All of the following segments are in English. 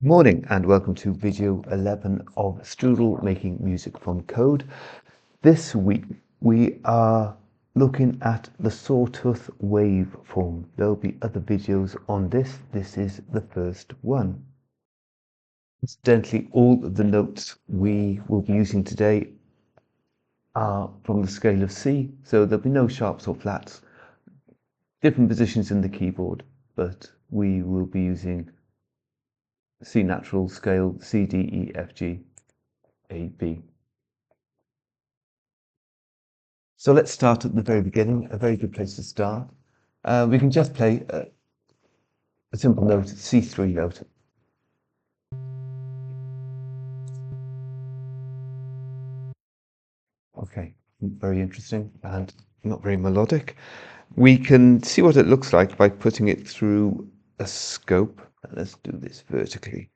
Morning and welcome to video 11 of Strudel making music from code. This week we are looking at the sawtooth waveform. There'll be other videos on this. This is the first one. Incidentally, all of the notes we will be using today are from the scale of C, so there'll be no sharps or flats. Different positions in the keyboard, but we will be using C natural scale C, D, E, F, G, A, B. So let's start at the very beginning, a very good place to start. We can just play a simple note, C3 note. Okay, very interesting and not very melodic. We can see what it looks like by putting it through a scope. Let's do this vertically.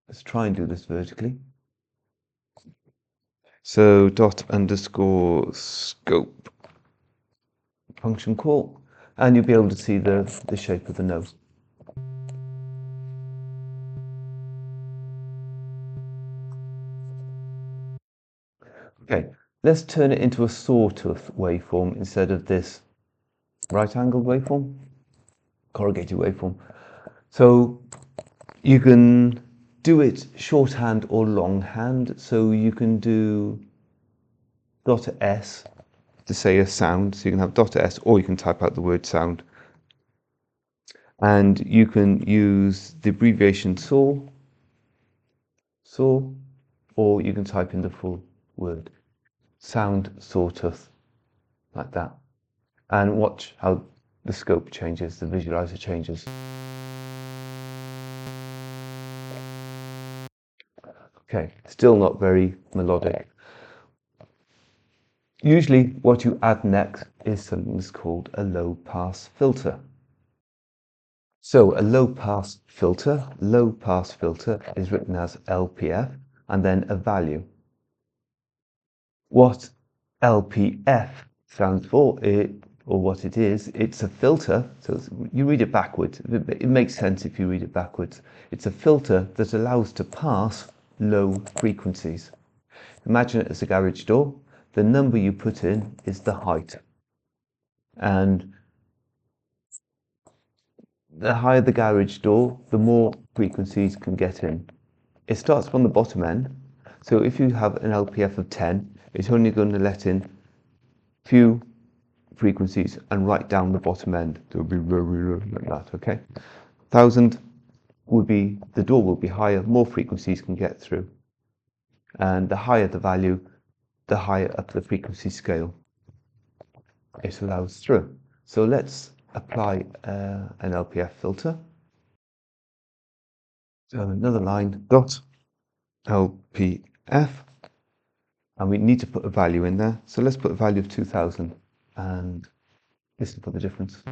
Let's try and do this vertically. So dot underscore scope function call, and you'll be able to see the shape of the note. Okay, let's turn it into a sawtooth waveform instead of this right-angled waveform, corrugated waveform. So you can do it shorthand or longhand. So you can do .s to say a sound. So you can have .s, or you can type out the word sound. And you can use the abbreviation saw, or you can type in the full word, sound sawtooth, like that. And watch how the scope changes, the visualizer changes. Okay, still not very melodic. Usually what you add next is something that's called a low pass filter. So a low pass filter is written as LPF and then a value. What LPF stands for, or what it is, it's a filter. So you read it backwards. It makes sense if you read it backwards. It's a filter that allows to pass low frequencies. Imagine it as a garage door. The number you put in is the height. And the higher the garage door, the more frequencies can get in. It starts from the bottom end. So if you have an LPF of 10, it's only going to let in few frequencies and right down the bottom end. It'll be like that, okay? 1,000 would be, the door will be higher, more frequencies can get through. And the higher the value, the higher up the frequency scale it allows through. So let's apply an LPF filter. So another line, dot LPF, and we need to put a value in there. So let's put a value of 2,000 and listen for the difference.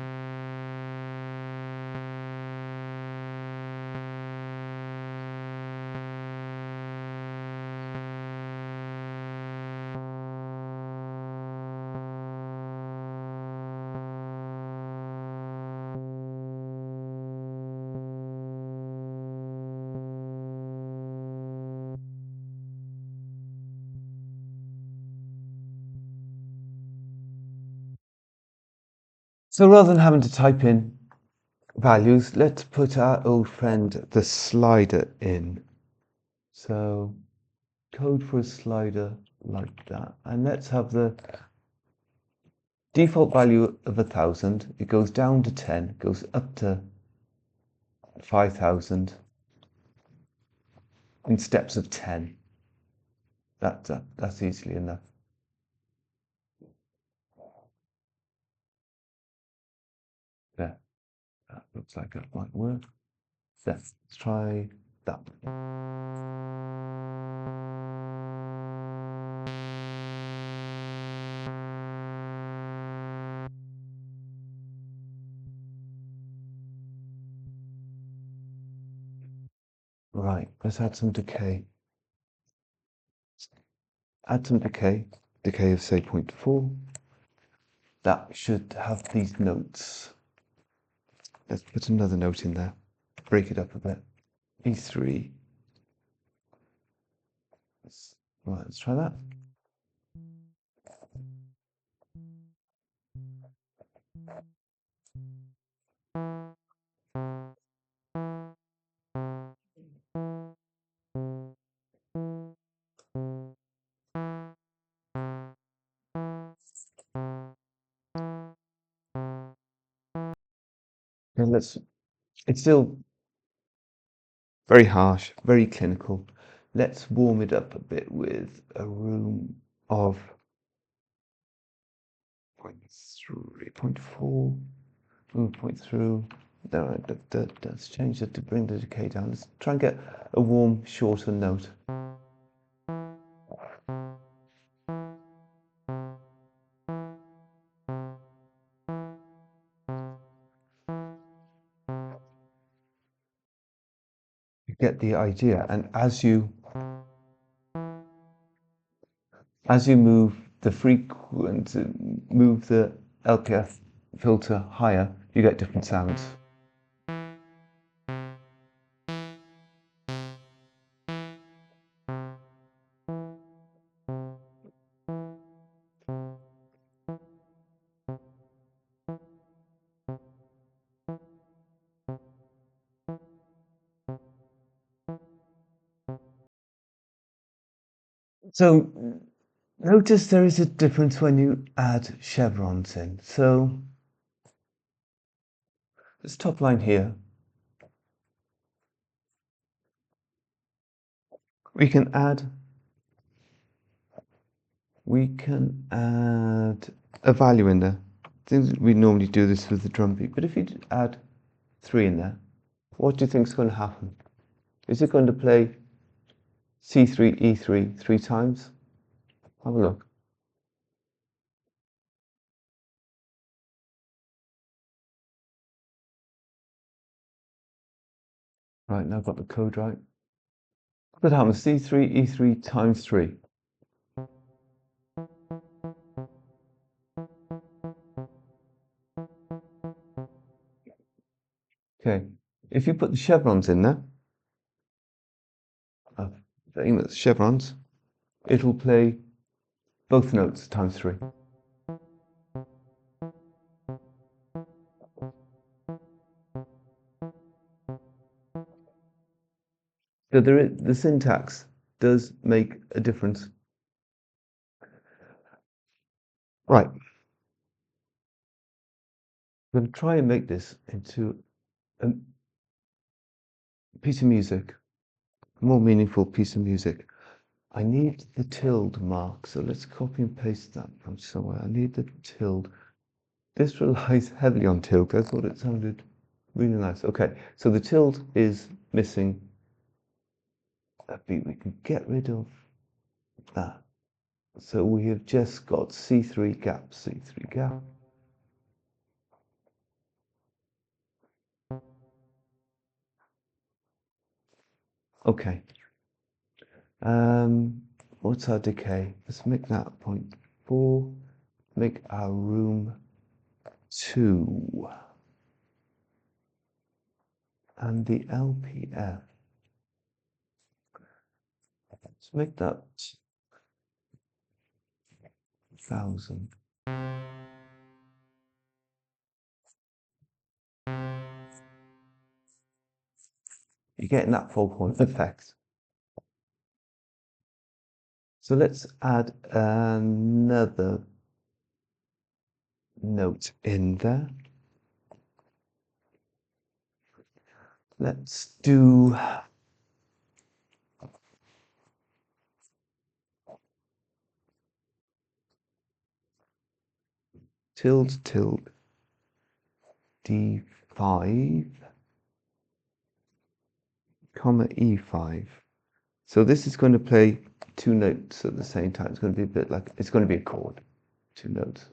So rather than having to type in values, let's put our old friend, the slider, in. So code for a slider like that. And let's have the default value of 1,000. It goes down to 10, goes up to 5,000 in steps of 10. That's easily enough. There, that looks like it might work. Let's try that. Right, let's add some decay. Add some decay of say 0.4. That should have these notes. Let's put another note in there, break it up a bit. E3. Right, let's try that. And it's still very harsh, very clinical. Let's warm it up a bit with a room of 0.3, 0.4, move point through. No, let's change it to bring the decay down. Let's try and get a warm, shorter note. You get the idea, and as you move the frequency, move the LPF filter higher, you get different sounds. So notice there is a difference when you add chevrons in. So this top line here, we can add a value in there. Things we normally do this with the drum beat, but if you add 3 in there, what do you think is going to happen? Is it going to play C3, E3 3 times? Have a look. Right, now I've got the code right. What happens? C3, E3 times 3. Okay, if you put the chevrons in there, famous chevrons, it'll play both notes times 3. So the syntax does make a difference. Right, I'm going to try and make this into a piece of music, a more meaningful piece of music. I need the tilde mark, so let's copy and paste that from somewhere. I need the tilde. This relies heavily on tilde. I thought it sounded really nice. Okay, so the tilde is missing a beat. We can get rid of that. So we have just got C3 gap, C3 gap. Okay. What's our decay? Let's make that 0.4. Make our room 2. And the LPF. Let's make that 1000. You're getting that 4-point effect. So let's add another note in there. Let's do tilde tilde D5, comma E5. So this is going to play 2 notes at the same time. It's going to be a bit like, it's going to be a chord, 2 notes.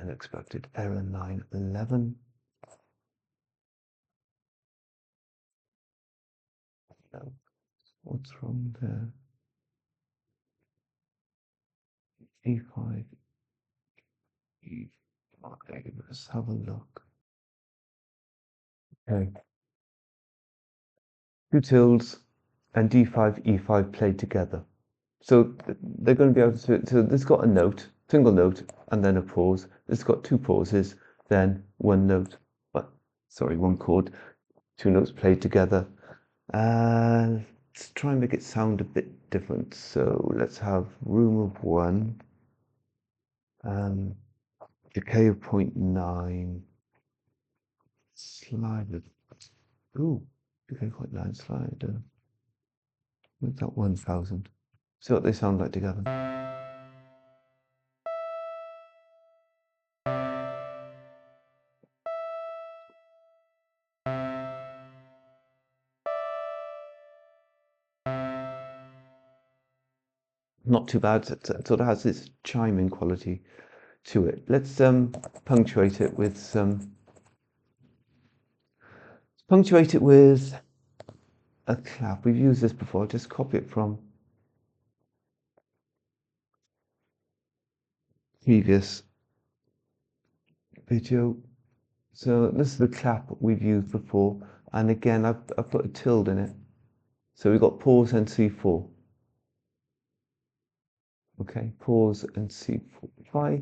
Unexpected error 911. No, what's wrong there? E5, E5, let's have a look. Okay. Two tildes and D5, E5 played together. So they're going to be able to, so this got a note, single note, and then a pause. This got two pauses, then one note, one chord, two notes played together. Let's try and make it sound a bit different. So let's have room of 1, decay of 0.9, slider. Ooh, decay 0.9 slider. Make that 1000. See what they sound like together. Not too bad. It sort of has this chiming quality to it. Let's punctuate it with a clap. We've used this before. Just copy it from previous video. So this is the clap we've used before, and again I've put a tilde in it. So we've got pause and C4. Okay, pause and C4. If I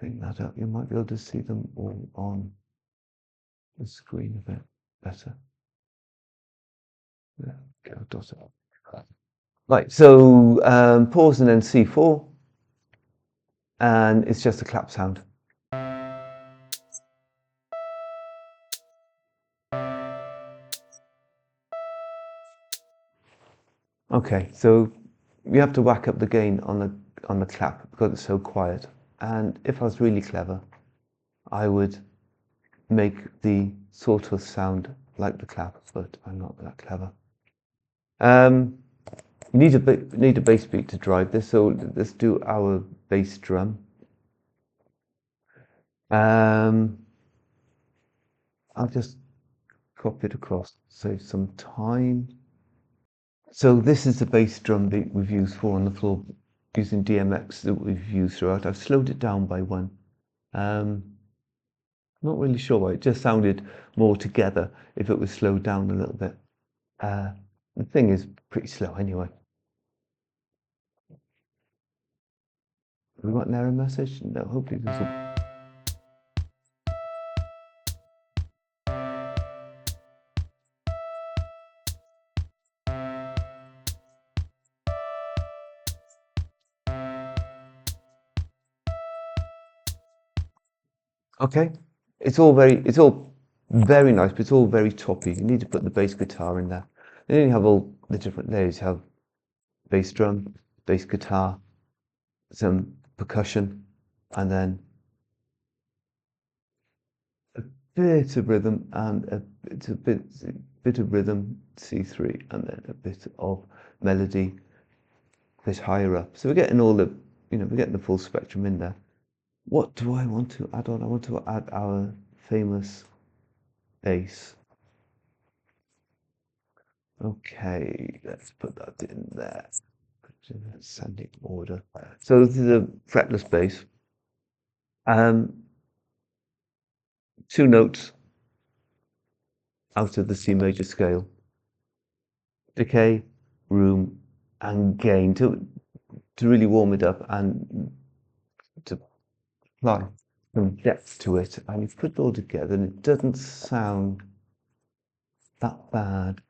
bring that up, you might be able to see them all on the screen a bit better. There we go, dot it. Right, so pause and then C4, and it's just a clap sound. Okay, so you have to whack up the gain on the clap because it's so quiet. And if I was really clever, I would make the sawtooth sound like the clap, but I'm not that clever. You need a bass beat to drive this, so let's do our bass drum. I'll just copy it across, save some time. So this is the bass drum beat we've used for on the floor using DMX that we've used throughout. I've slowed it down by 1. Not really sure why. It just sounded more together if it was slowed down a little bit. The thing is pretty slow anyway. Have we got an error message? No, hopefully this will... Okay, it's all very nice, but it's all very toppy. You need to put the bass guitar in there. And then you have all the different layers. You have bass drum, bass guitar, some percussion, and then a bit of rhythm and a bit of rhythm, C3, and then a bit of melody, a bit higher up. So we're getting all the, we're getting the full spectrum in there. What do I want to add on? I want to add our famous bass. Okay, let's put that in there. Ascending order. So this is a fretless bass. 2 notes out of the C major scale. Decay, room, and gain to really warm it up and to apply some depth to it. And you put it all together, and it doesn't sound that bad.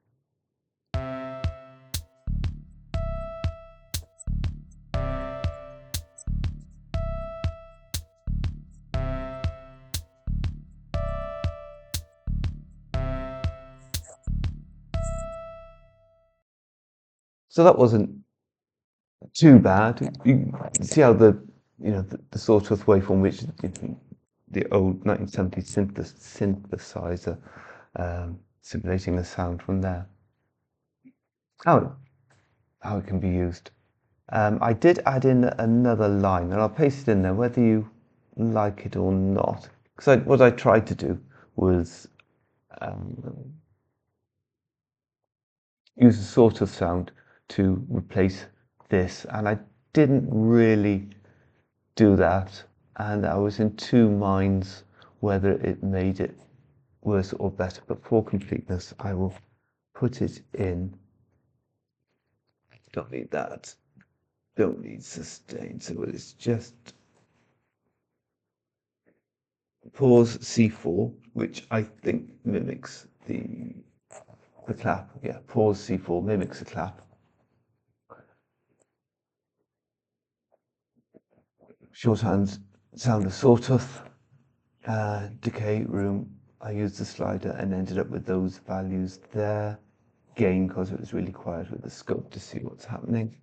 So that wasn't too bad. You see how the sawtooth waveform, which the old 1970s synthesizer, simulating the sound from there. How it can be used. I did add in another line, and I'll paste it in there whether you like it or not. Because what I tried to do was use a sawtooth sound to replace this, and I didn't really do that, and I was in 2 minds whether it made it worse or better, but for completeness, I will put it in. Don't need that. Don't need sustain, so it's just pause C4, which I think mimics the clap. Yeah, pause C4 mimics the clap. Shorthand sound of sawtooth. Decay room, I used the slider and ended up with those values there. Gain, because it was really quiet with the scope to see what's happening.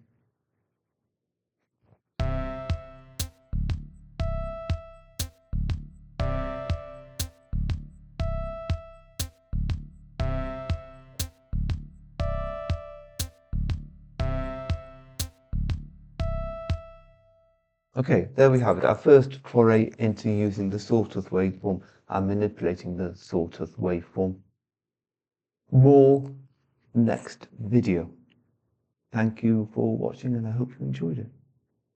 Okay, there we have it, our first foray into using the sawtooth waveform and manipulating the sawtooth waveform. More next video. Thank you for watching and I hope you enjoyed it.